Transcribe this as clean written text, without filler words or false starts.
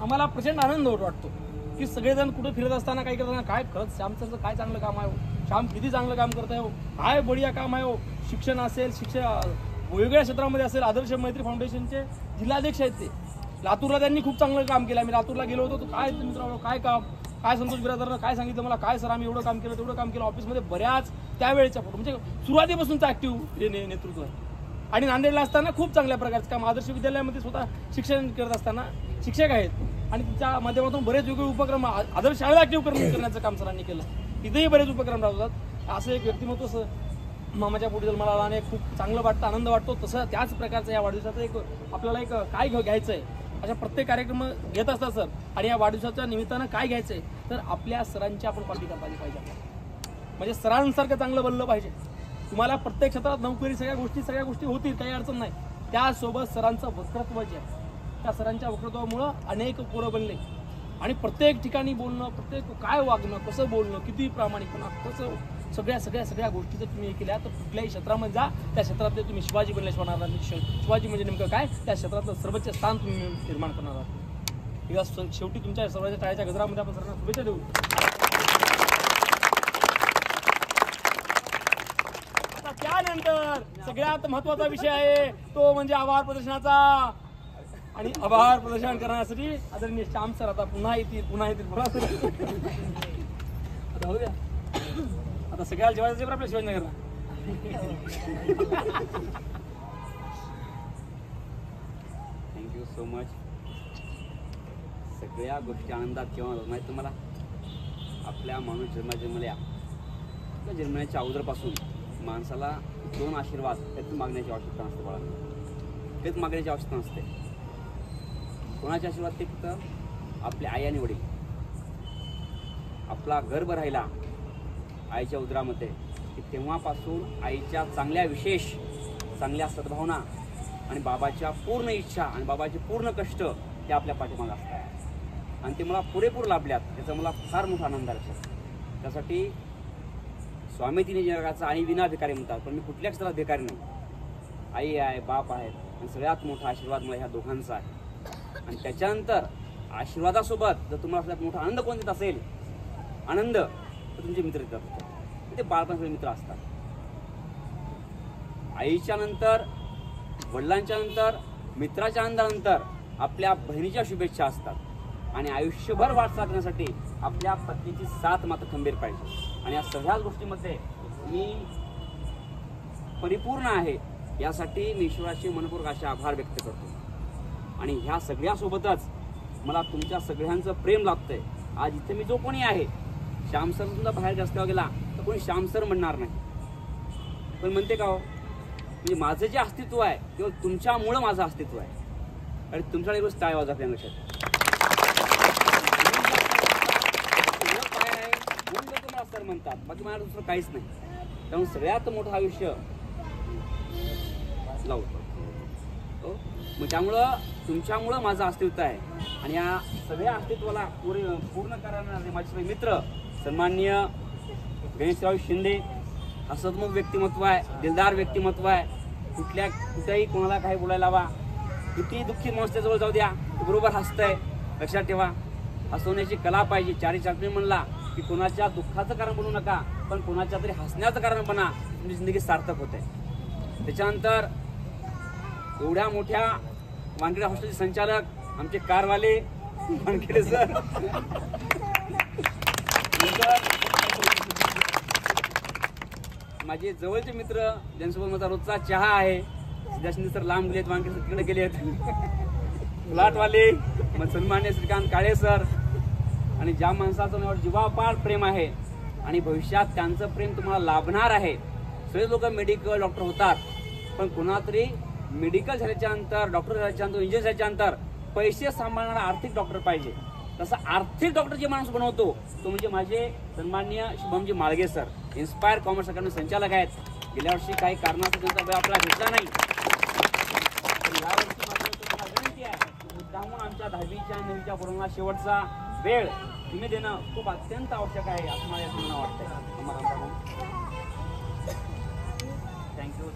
आम्हाला प्रचंड आनंद वाटतो की सगळेजण कुठे फिरत असताना काही करताना काय खरंच श्यामचं काय चांगलं काम आहे हो, श्याम किती चांगलं काम करत आहे हो, काय बढिया काम आहे हो. शिक्षण असेल, वेगवेगळ्या क्षेत्रामध्ये असेल. आदर्श मैत्री फाउंडेशनचे जिल्हाध्यक्ष आहेत ते. लातूरला त्यांनी खूप चांगलं काम केलं. आम्ही लातूरला गेलो होतो, तर काय मित्रांनो काय काम, काय संतोष बिरादरनं काय सांगितलं मला, काय सर आम्ही एवढं काम केलं तेवढं काम केलं. ऑफिसमध्ये बऱ्याच त्यावेळेच्या फोटो म्हणजे सुरुवातीपासूनचं ॲक्टिव्ह नेतृत्व आहे. आणि नांदेडला असताना खूप चांगल्या प्रकारचं काम, आदर्श विद्यालयामध्ये स्वतः शिक्षण करत असताना शिक्षक आहेत आणि त्यांच्या माध्यमातून बरेच वेगवेगळे उपक्रम आदर्श शाळेला ॲक्टिव्ह करण्याचं काम सरांनी केलं. तिथेही बरेच उपक्रम राबवतात. असं एक व्यक्तिमत्व मामाच्या पुढे जन्माला आला आणि खूप चांगलं वाटतं, आनंद वाटतो. तसं त्याच प्रकारचं या वाढदिवसाचं एक आपल्याला एक काय घ्यायचं आहे, अशा प्रत्येक कार्यक्रम घेत असतात सर. आणि या वाढदिवसाच्या निमित्तानं काय घ्यायचं आहे तर आपल्या सरांची आपण कॉपी करायला पाहिजे. म्हणजे सरांसारखं चांगलं बनलं पाहिजे. तुम्हाला प्रत्येक क्षेत्रात नोकरी सगळ्या गोष्टी होतील, काही अडचण नाही. त्यासोबत सरांचं वक्तृत्व जे आहे, त्या सरांच्या वक्तृत्वामुळं अनेक पोरं बनले. आणि प्रत्येक ठिकाणी बोलणं, प्रत्येक काय वागणं, कसं बोलणं, किती प्रामाणिकपणा, कसं सगळ्या गोष्टी जर तुम्ही केल्या तर कुठल्याही क्षेत्रामध्ये जा, त्या क्षेत्रातले तुम्ही शिवाजी बनल्याशिवाय होणार नाही. शिवाजी म्हणजे नेमकं काय, त्या क्षेत्रातलं सर्वोच्च स्थान तुम्ही निर्माण करणार आहात. एकदा शेवटी तुमच्या सर्वांच्या टाळ्याच्या गजरामध्ये आपण सर्वांना शुभेच्छा देऊ. आता त्यानंतर सगळ्यात महत्वाचा विषय आहे तो म्हणजे आभार प्रदर्शनाचा. आणि आभार प्रदर्शन करण्यासाठी आदरणीय श्याम सर आता पुन्हा येतील आता होऊ द्या. आता सगळ्याला जेवायचं आपल्या शिवाजीनगरला. Thank you so much. सगळ्या गोष्टी आनंदात केव्हा होतात माहीत तुम्हाला. आपल्या माणूस जन्मण्याच्या अगोदरपासून माणसाला 2 आशीर्वाद त्यातून मागण्याची आवश्यकता नसते. बाळांना तेच मागण्याची आवश्यकता नसते. कोणाचे आशीर्वाद ते फक्त आपले आई आणि वडील. आपला गर्भ राहिला आईच्या उदरामध्ये की तेव्हापासून आईच्या चांगल्या विशेष, चांगल्या सद्भावना आणि बाबाच्या पूर्ण इच्छा आणि बाबाचे पूर्ण कष्ट ते आपल्या पाठीमागे असतात. आणि ते मला पुरेपूर लाभल्यात, त्याचा मला फार मोठा आनंद आहे. त्यासाठी स्वामी तिन्ही जगाचा आणि विनाधिकारी म्हणतात, पण मी कुठल्या क्षेत्रात भिकारी नाही. आई आहे, बाप आहेत आणि सगळ्यात मोठा आशीर्वाद मला ह्या दोघांचा आहे. आणि त्याच्यानंतर आशीर्वादासोबत जर तुम्हाला सगळ्यात मोठा आनंद कोण देत असेल, आनंद, तर तुमचे मित्र देतात. ते बाळपणाचे मित्र असतात. आईच्या नंतर, वडिलांच्या नंतर, मित्राच्या आनंदानंतर आपल्या बहिणीच्या शुभेच्छा असतात. आणि आयुष्यभर वाट साधण्यासाठी आपल्या पत्नीची साथ मात्र खंबीर पाहिजे. आणि या सगळ्या गोष्टीमध्ये मी परिपूर्ण आहे. यासाठी मी ईश्वराचे मनपूर्वक असे आभार व्यक्त करतो. आणि ह्या सगळ्यासोबतच मला तुमच्या सगळ्यांचं प्रेम लाभतंय. आज इथे मी जो कोणी आहे, श्याम सर सुद्धा बाहेर रस्त्यावर गेला तर कोणी श्याम सर म्हणणार नाही, पण म्हणते का हो, म्हणजे माझं जे अस्तित्व आहे केवळ तुमच्यामुळं माझं अस्तित्व आहे. आणि तुमच्याकडे रोज टाळ्या वाजवल्या लक्षात काय आहे म्हणून लोक मला सर म्हणतात, बाकी मला दुसरं काहीच नाही. त्यामुळे सगळ्यात मोठं आयुष्य लावतो. मग त्यामुळं तुमच्यामुळं माझं अस्तित्व आहे. आणि या सगळ्या अस्तित्वाला पूर्ण करणारे माझे सगळे मित्र, सन्माननीय गणेशराव शिंदे, हसतमुख व्यक्तिमत्व आहे, दिलदार व्यक्तिमत्व आहे. कुठेही कोणाला काही बोलायला हवा, किती दुःखी माणूस त्याजवळ जाऊ द्या, बरोबर हसतंय. लक्षात ठेवा, हसवण्याची कला पाहिजे. चारी म्हणला की कोणाच्या दुःखाचं कारण बनू नका, पण कोणाच्या तरी हसण्याचं कारण बना, तुमची जिंदगी सार्थक होते. त्याच्यानंतर एवढ्या मोठ्या वानखेडे हॉस्टेलचे संचालक आमचे कारवाले वानखेडे सर, माझे जवळचे मित्र ज्यांच्यासोबत माझा रोजचा चहा आहे, सिद्धाशिंदे सर लांब गेलेत, वानखेडे सर तिकडे गेलेत, फ्लॅटवाले मग सन्मान्य श्रीकांत काळे सर. आणि ज्या माणसाचं माझ्यावर जीवापाड प्रेम आहे आणि भविष्यात त्यांचं प्रेम तुम्हाला लाभणार आहे. सगळे लोक मेडिकल डॉक्टर होतात, पण कोणा तरी मेडिकल झाल्याच्या नंतर, डॉक्टर झाल्याच्या नंतर, इंजिनियर झाल्याच्या नंतर पैसे सांभाळणारा आर्थिक डॉक्टर पाहिजे. तसा आर्थिक डॉक्टर जे माणूस बनवतो तो म्हणजे माझे सन्माननीय शुभमजी Malge sir, inspire commerce academy संचालक आहेत. गेल्या वर्षी काही कारणास्तव त्यांचा वेळ आपल्याला घेतला नाही, यावर्षी मात्र तुम्हाला विनंती आहे, मुद्दामून आमच्या 10वीच्या आणि 9वीच्या पोरांना शेवटचा वेळ तुम्ही देणं खूप अत्यंत आवश्यक आहे असं मला वाटतंय. थँक्यू.